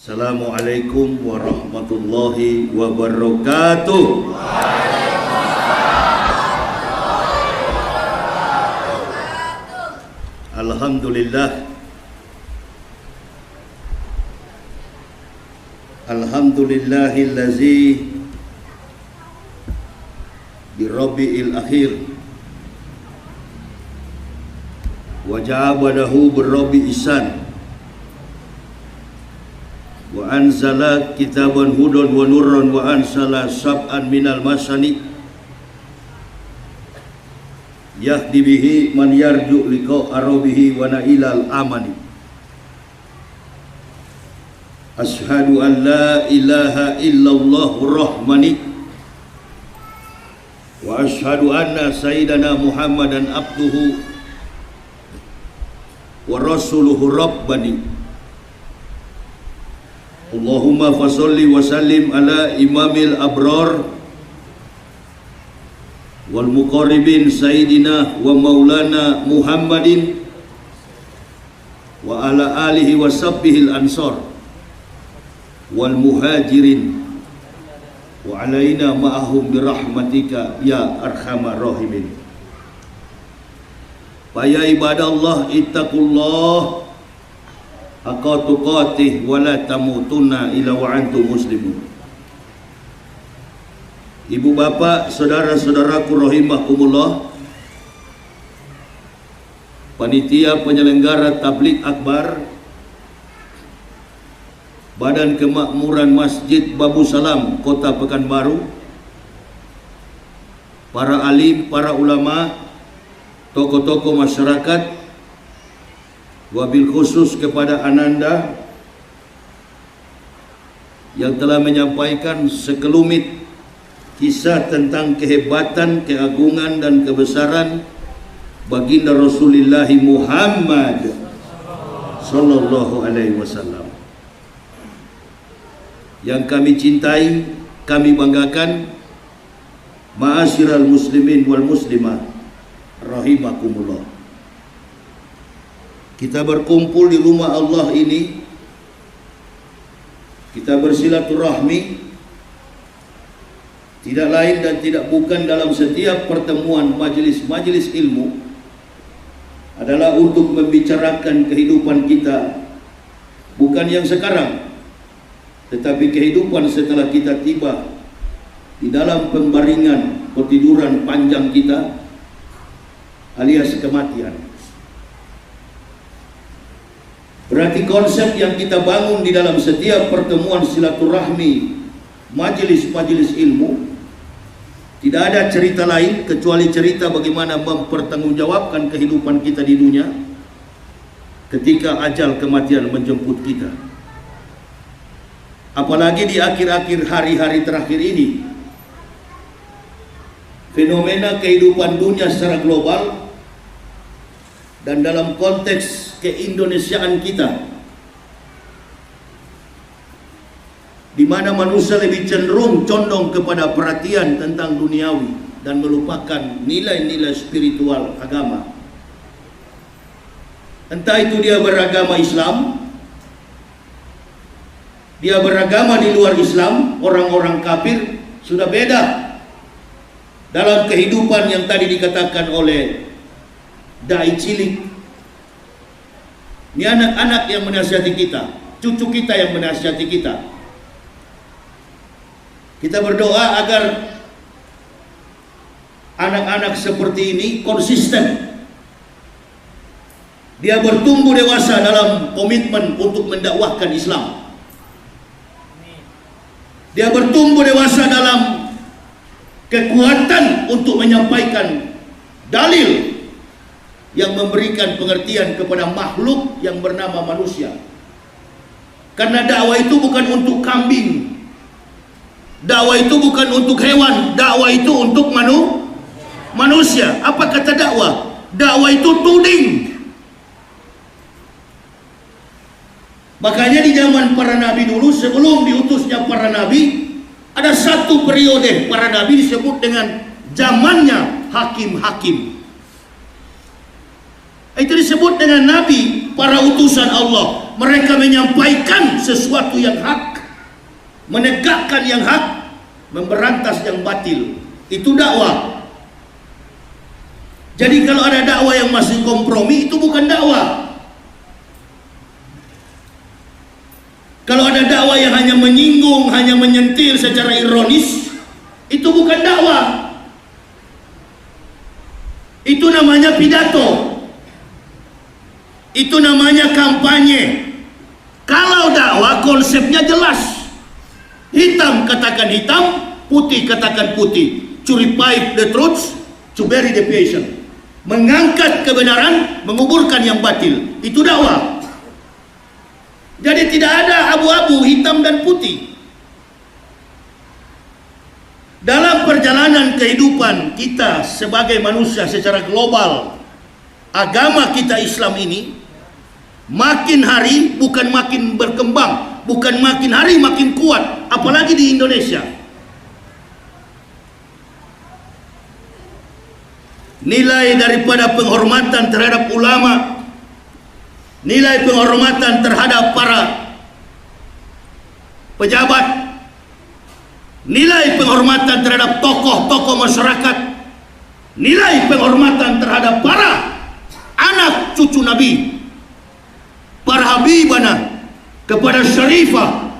Assalamualaikum warahmatullahi wabarakatuh. Alhamdulillah. Alhamdulillahillazi birabbi'il akhir wa ja'abadahu birabbi isan wa anzala kitaban hudan wa nurran wa ansala sab'an minal masani yahdi bihi man yarju liqa arabihi wa nailal amani. Ashhadu an la ilaha illallah rahmani wa ashhadu anna sayyidana Muhammadan abduhu wa rasuluhu rabbani. Allahumma fasalli wa sallim ala imamil abrar wal muqarribin sayyidina wa maulana Muhammadin wa ala alihi wa sahbihil ansar wal muhajirin wa alaina ma'ahum birahmatika ya arhamar rahimin. Ya ibadallah ittaqullah haqqa tuqatih wa la tamutunna illa wa antum muslimun. Ibu bapak, saudara-saudaraku rahimakumullah, panitia penyelenggara tabligh akbar Badan Kemakmuran Masjid Babu Salam Kota Pekanbaru, para alim, para ulama, tokoh-tokoh masyarakat, wabil khusus kepada Ananda yang telah menyampaikan sekelumit kisah tentang kehebatan, keagungan dan kebesaran baginda Rasulullah Muhammad sallallahu alaihi wasallam yang kami cintai, kami banggakan. Ma'asyiral muslimin wal muslimah rahimakumullah. Kita berkumpul di rumah Allah ini, kita bersilaturahmi, tidak lain dan tidak bukan dalam setiap pertemuan majelis-majelis ilmu adalah untuk membicarakan kehidupan kita, bukan yang sekarang, tetapi kehidupan setelah kita tiba di dalam pembaringan petiduran panjang kita alias kematian. Berarti konsep yang kita bangun di dalam setiap pertemuan silaturahmi majelis-majelis ilmu tidak ada cerita lain kecuali cerita bagaimana mempertanggungjawabkan kehidupan kita di dunia ketika ajal kematian menjemput kita. Apalagi di akhir-akhir hari-hari terakhir ini, fenomena kehidupan dunia secara global dan dalam konteks keindonesiaan kita, di mana manusia lebih cenderung condong kepada perhatian tentang duniawi dan melupakan nilai-nilai spiritual agama. Entah itu dia beragama Islam, dia beragama di luar Islam, orang-orang kafir, sudah beda dalam kehidupan yang tadi dikatakan oleh dai cilik. Ini anak-anak yang menasihati kita, cucu kita yang menasihati kita. Kita berdoa agar anak-anak seperti ini konsisten. Dia bertumbuh dewasa dalam komitmen untuk mendakwahkan Islam. Dia bertumbuh dewasa dalam kekuatan untuk menyampaikan dalil yang memberikan pengertian kepada makhluk yang bernama manusia. Karena dakwah itu bukan untuk kambing, Dakwah itu bukan untuk hewan, dakwah itu untuk manusia. Apa kata dakwah? Dakwah itu tuding. Makanya di zaman para nabi dulu, sebelum diutusnya para nabi, ada satu periode para nabi disebut dengan zamannya hakim-hakim. Itu disebut dengan nabi, para utusan Allah. Mereka menyampaikan sesuatu yang hak, menegakkan yang hak, memberantas yang batil. Itu dakwah. Jadi kalau ada dakwah yang masih kompromi, itu bukan dakwah. Kalau ada dakwah yang hanya menyinggung, hanya menyentil secara ironis, itu bukan dakwah. Itu namanya pidato. Itu namanya kampanye. Kalau dakwah konsepnya jelas. Hitam katakan hitam, putih katakan putih. To revive the truth, to bury the patient. Mengangkat kebenaran, menguburkan yang batil. Itu dakwah. Jadi tidak ada abu-abu, hitam dan putih. Dalam perjalanan kehidupan kita sebagai manusia secara global, agama kita Islam ini makin hari bukan makin berkembang, bukan makin hari makin kuat, apalagi di Indonesia. Nilai daripada penghormatan terhadap ulama, nilai penghormatan terhadap para pejabat, nilai penghormatan terhadap tokoh-tokoh masyarakat, nilai penghormatan terhadap para anak cucu Nabi, para habibana, kepada syarifah,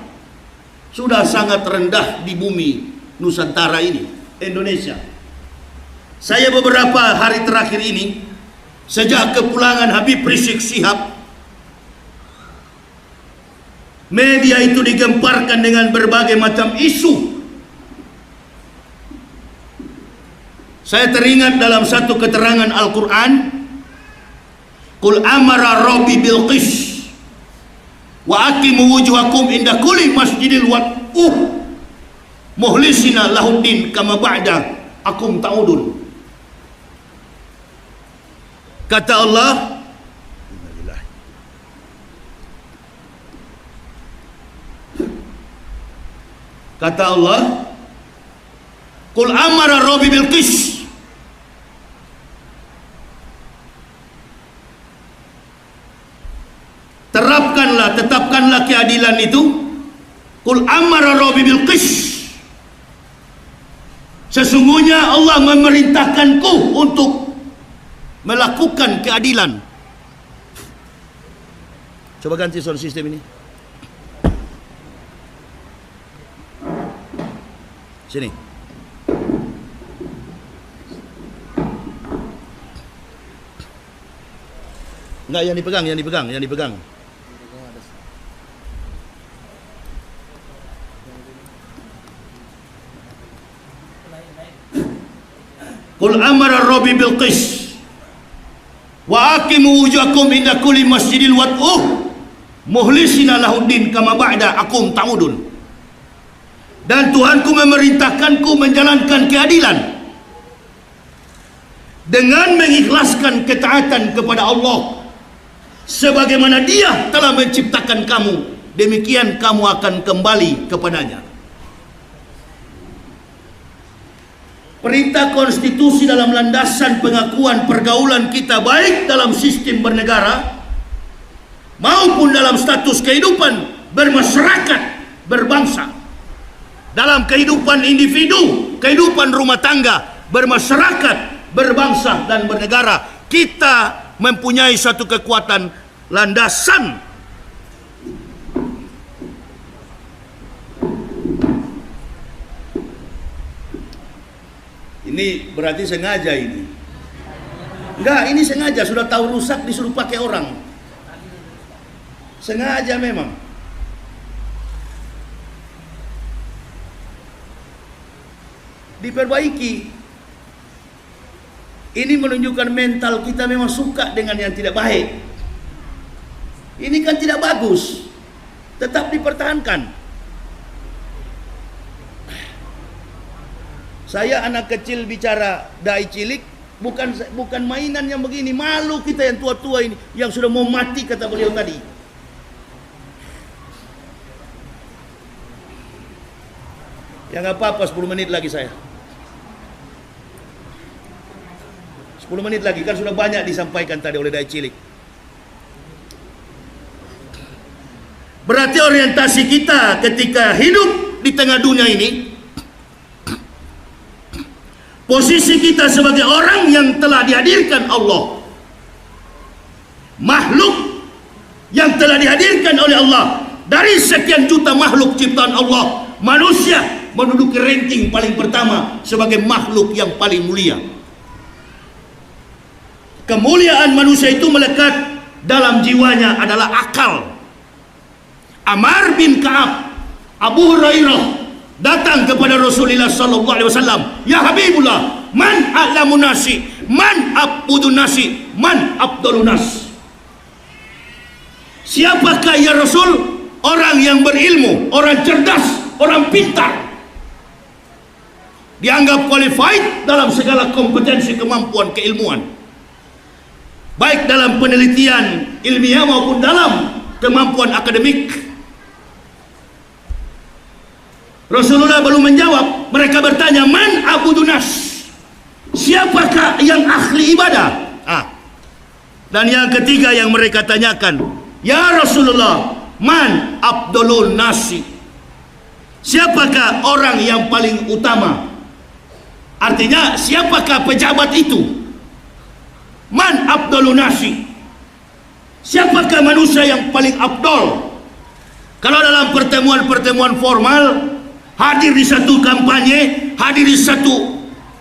sudah sangat rendah di bumi Nusantara ini, Indonesia. Saya beberapa hari terakhir ini, sejak kepulangan Habib Rizik Syihab, media itu digemparkan dengan berbagai macam isu. Saya teringat dalam satu keterangan Al-Quran, Qul amara rabbi bil qis wa aqimu wujuhakum inda kulli masjidil wad'uh muhlisina lahuddin kama ba'da akum ta'udun. Kata Allah, Qul amara rabbi bil qis, terapkanlah, tetapkanlah keadilan itu. Qul amara rabbi bil qis, sesungguhnya Allah memerintahkanku untuk melakukan keadilan. Coba ganti sound system ini. Sini. Enggak, yang dipegang. Qul amara rabbi bil qis wa aqimu wujuhakum inda kulli masjidil wad'uh muhlisina lahuddin kama ba'da akum ta'udun. Dan Tuhanku memerintahkanku menjalankan keadilan dengan mengikhlaskan ketaatan kepada Allah, sebagaimana Dia telah menciptakan kamu, demikian kamu akan kembali kepadanya. Perintah konstitusi dalam landasan pengakuan pergaulan kita, baik dalam sistem bernegara maupun dalam status kehidupan bermasyarakat, berbangsa, dalam kehidupan individu, kehidupan rumah tangga, bermasyarakat, berbangsa dan bernegara. Kita mempunyai satu kekuatan landasan. Ini berarti sengaja ini. Enggak, ini sengaja, sudah tahu rusak disuruh pakai orang. Sengaja memang. Diperbaiki. Ini menunjukkan mental kita memang suka dengan yang tidak baik. Ini kan tidak bagus. Tetap dipertahankan. Saya anak kecil bicara dai cilik, bukan mainan yang begini. Malu kita yang tua-tua ini, yang sudah mau mati kata beliau tadi. Ya nggak apa-apa, 10 menit lagi saya. 10 menit lagi, kan sudah banyak disampaikan tadi oleh dai cilik. Berarti orientasi kita ketika hidup di tengah dunia ini, posisi kita sebagai orang yang telah dihadirkan Allah, makhluk yang telah dihadirkan oleh Allah. Dari sekian juta makhluk ciptaan Allah, manusia menduduki ranking paling pertama sebagai makhluk yang paling mulia. Kemuliaan manusia itu melekat dalam jiwanya adalah akal. Amar bin Ka'ab, Abu Hurairah datang kepada Rasulullah sallallahu alaihi wasallam, "Ya Habibullah, man a'lamun nasi, man abudun nasi, man abdulun nas." Siapakah ya Rasul? Orang yang berilmu, orang cerdas, orang pintar, dianggap qualified dalam segala kompetensi, kemampuan, keilmuan, baik dalam penelitian ilmiah maupun dalam kemampuan akademik. Rasulullah belum menjawab. Mereka bertanya, man abudunas, siapakah yang ahli ibadah? Dan yang ketiga yang mereka tanyakan, ya Rasulullah, man abdulun nasi, siapakah orang yang paling utama? Artinya siapakah pejabat itu? Man abdulun nasi, siapakah manusia yang paling abdol? Kalau dalam pertemuan-pertemuan formal, hadir di satu kampanye, hadir di satu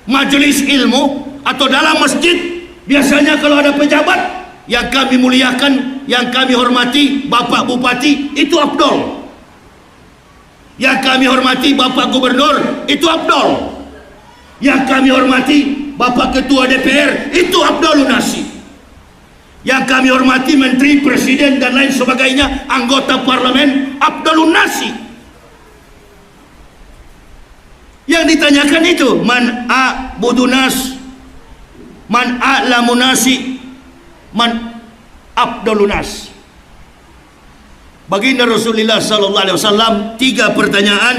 majelis ilmu, atau dalam masjid, biasanya kalau ada pejabat yang kami muliakan, yang kami hormati, Bapak Bupati, itu abdol. Yang kami hormati Bapak Gubernur, itu abdol. Yang kami hormati Bapak Ketua DPR, itu abdolun nasi. Yang kami hormati Menteri, Presiden dan lain sebagainya, anggota parlemen, abdolun nasi. Yang ditanyakan itu, man a'budunas, man a'lamun nasi, man abdulunas. Baginda Rasulullah sallallahu alaihi wasallam 3 pertanyaan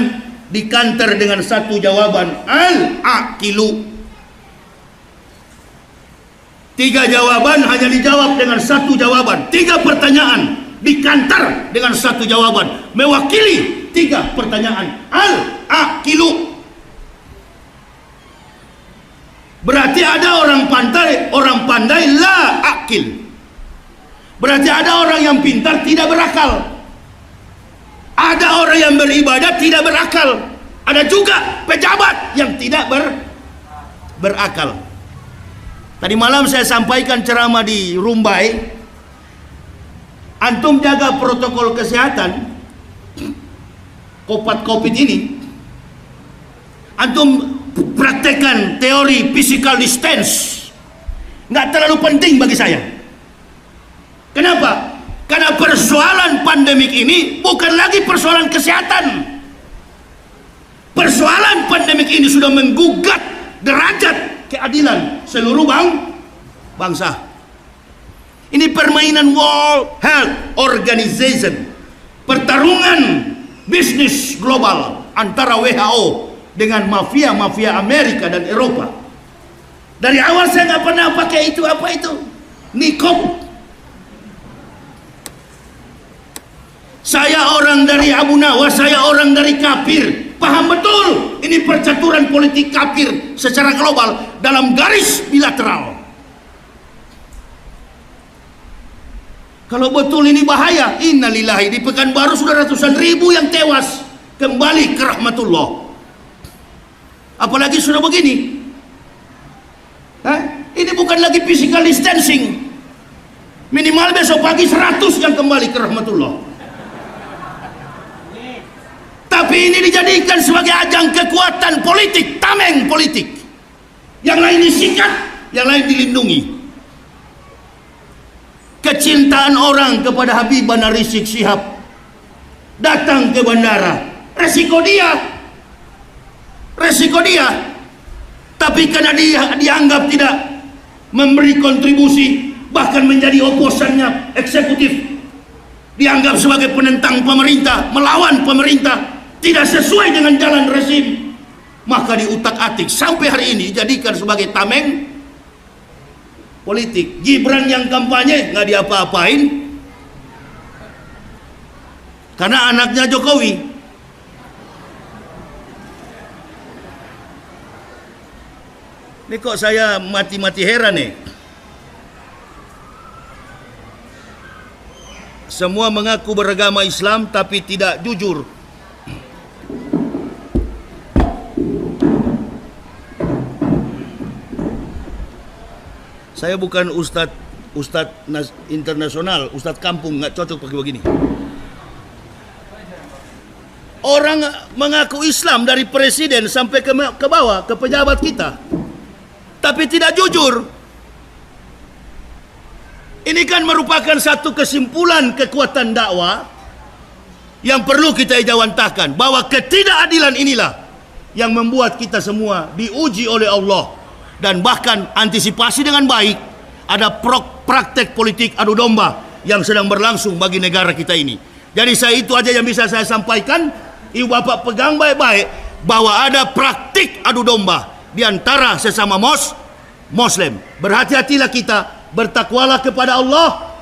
dikanter dengan satu jawaban, al-aqilu. 3 jawaban hanya dijawab dengan satu jawaban. 3 pertanyaan dikanter dengan satu jawaban, mewakili 3 pertanyaan, al-aqilu. Berarti ada orang pandai la akil. Berarti ada orang yang pintar tidak berakal. Ada orang yang beribadah tidak berakal. Ada juga pejabat yang tidak berakal. Tadi malam saya sampaikan ceramah di Rumbai. Antum jaga protokol kesehatan COVID ini. Antum praktekkan teori physical distance, nggak terlalu penting bagi saya. Kenapa? Karena persoalan pandemik ini bukan lagi persoalan kesehatan. Persoalan pandemik ini sudah menggugat derajat keadilan seluruh bangsa. Ini permainan World Health Organization, pertarungan bisnis global antara WHO dengan mafia-mafia Amerika dan Eropa. Dari awal saya nggak pernah pakai itu, apa itu? Nikob. Saya orang dari Abu Nawas, saya orang dari kafir. Paham betul ini percaturan politik kafir secara global dalam garis bilateral. Kalau betul ini bahaya, innalillahi, di Pekanbaru sudah ratusan ribu yang tewas kembali ke rahmatullah. Apalagi sudah begini. Ini bukan lagi physical distancing. Minimal besok pagi 100 yang kembali ke rahmatullah. Tapi ini dijadikan sebagai ajang kekuatan politik, tameng politik. Yang lain disikat, yang lain dilindungi. Kecintaan orang kepada Habibana Rizik Syihab datang ke bandara. Resiko dia. Tapi karena dia dianggap tidak memberi kontribusi, bahkan menjadi oposannya eksekutif, dianggap sebagai penentang pemerintah, melawan pemerintah, tidak sesuai dengan jalan rezim, maka diutak-atik sampai hari ini dijadikan sebagai tameng politik. Gibran yang kampanye nggak diapa-apain karena anaknya Jokowi. Ini kok saya mati-mati heran nih. Semua mengaku beragama Islam tapi tidak jujur. Saya bukan ustadz internasional, ustadz kampung, nggak cocok pakai begini. Orang mengaku Islam dari presiden sampai ke bawah, ke pejabat kita, tapi tidak jujur. Ini kan merupakan satu kesimpulan kekuatan dakwah yang perlu kita ejawantahkan, bahwa ketidakadilan inilah yang membuat kita semua diuji oleh Allah, dan bahkan antisipasi dengan baik ada praktek politik adu domba yang sedang berlangsung bagi negara kita ini. Jadi itu aja yang bisa saya sampaikan. Ibu bapak pegang baik-baik bahwa ada praktik adu domba di antara sesama Muslim. Berhati-hatilah kita, bertakwalah kepada Allah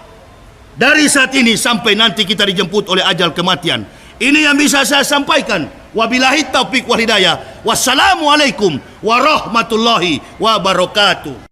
dari saat ini sampai nanti kita dijemput oleh ajal kematian. Ini yang bisa saya sampaikan. Wabillahi taufiq wal hidayah. Wassalamualaikum warahmatullahi wabarakatuh.